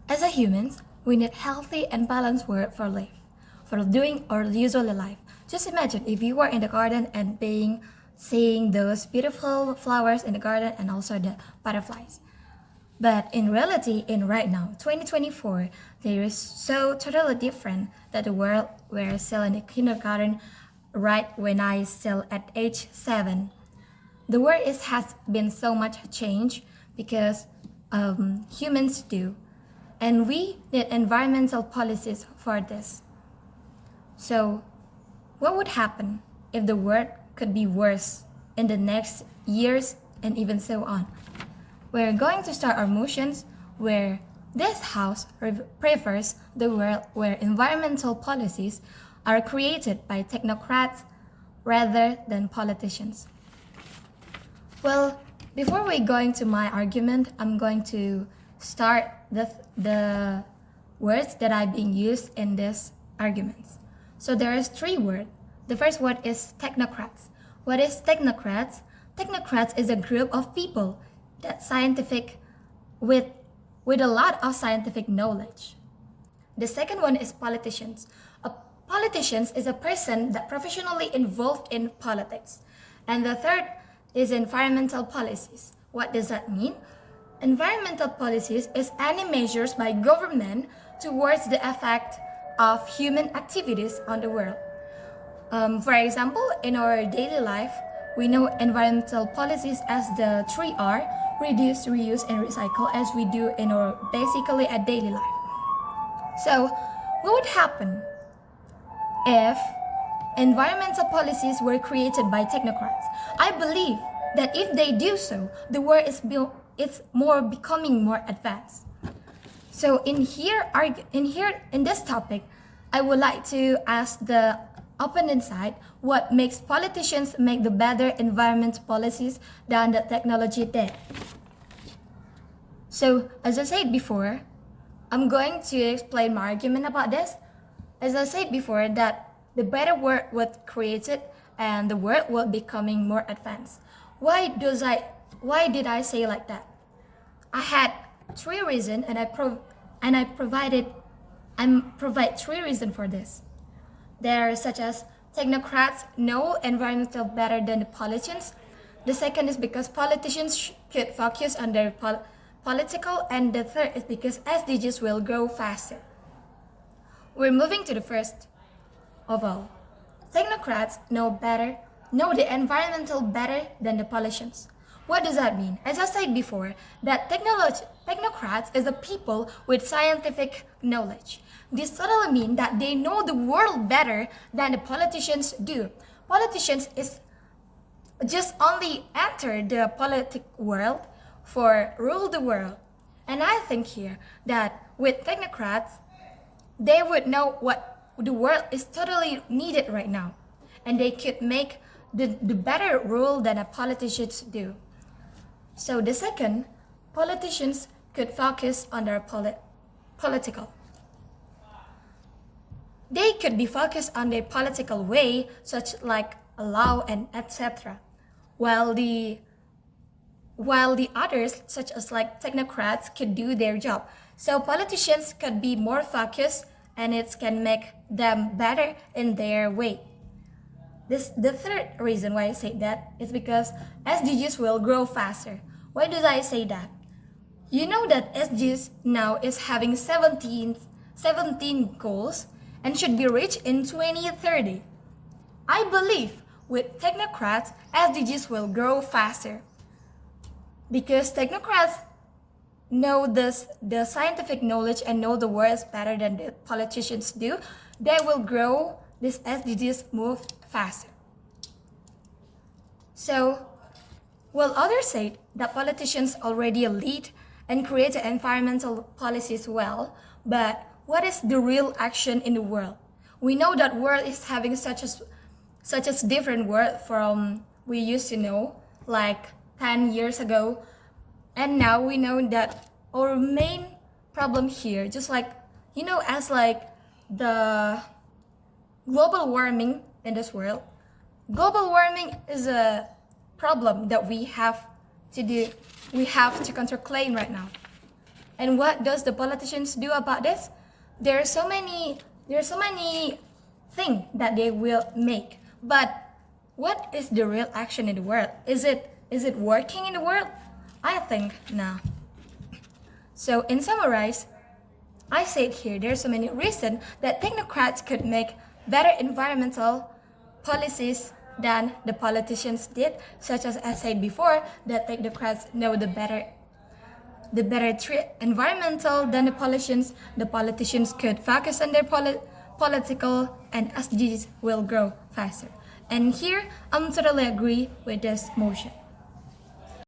As a humans, we need healthy and balanced world for life, for doing our usual life. Just imagine if you were in the garden and seeing those beautiful flowers in the garden and also the butterflies. But in reality, in right now, 2024, there is so totally different that the world we're still in the kindergarten right when I still at age 7. The world has been so much changed because humans do. And we need environmental policies for this. So, what would happen if the world could be worse in the next years and even so on? We're going to start our motions where this house prefers the world where environmental policies are created by technocrats rather than politicians. Well, before we go into my argument, I'm going to start the words that are being used in this arguments. So there is 3 words. The first word is technocrats. What is technocrats? Technocrats is a group of people that scientific with a lot of scientific knowledge. The second one is politicians. A politician is a person that professionally involved in politics. And the third is environmental policies. What does that mean? Environmental policies is any measures by government towards the effect of human activities on the world. For example, in our daily life, we know environmental policies as the 3R, reduce, reuse, and recycle, as we do in our basically a daily life. So, what would happen if environmental policies were created by technocrats? I believe that if they do so, the world is becoming more advanced. So in this topic, I would like to ask the opponent side what makes politicians make the better environment policies than the technology did. So as I said before, I'm going to explain my argument about this. As I said before, that the better world was created and the world was becoming more advanced. Why did I say like that? I had 3 reasons, and I provide 3 reasons for this. There are such as technocrats know environmental better than the politicians. The second is because politicians could focus on their political, and the third is because SDGs will grow faster. We're moving to the first of all. Technocrats know the environmental better than the politicians. What does that mean? As I said before, that technocrats is the people with scientific knowledge. This totally means that they know the world better than the politicians do. Politicians is just only enter the politic world for rule the world. And I think here that with technocrats, they would know what the world is totally needed right now. And they could make the better rule than the politicians do. So the second, politicians could focus on their political. They could be focused on their political way, such like a law and etc. While the others, such as like technocrats, could do their job. So politicians could be more focused, and it can make them better in their way. The third reason why I say that is because SDGs will grow faster. Why do I say that? You know that SDGs now is having 17 goals and should be reached in 2030. I believe with technocrats, SDGs will grow faster. Because technocrats know the scientific knowledge and know the words better than the politicians do, they will grow this SDGs move faster. So, while others say that politicians already lead and create environmental policies well, but what is the real action in the world? We know that world is having such as different world from we used to know, like 10 years ago, and now we know that our main problem here, just like as like the global warming in this world. Global warming is a problem that we have to control right now. And what does the politicians do about this? There are so many things that they will make. But what is the real action in the world? Is it working in the world? I think no. So in summarize, I said here there's so many reasons that technocrats could make better environmental policies than the politicians did, such as I said before, that technocrats know the better environmental than the politicians. The politicians could focus on their political, and SDGs will grow faster. And here, I'm totally agree with this motion.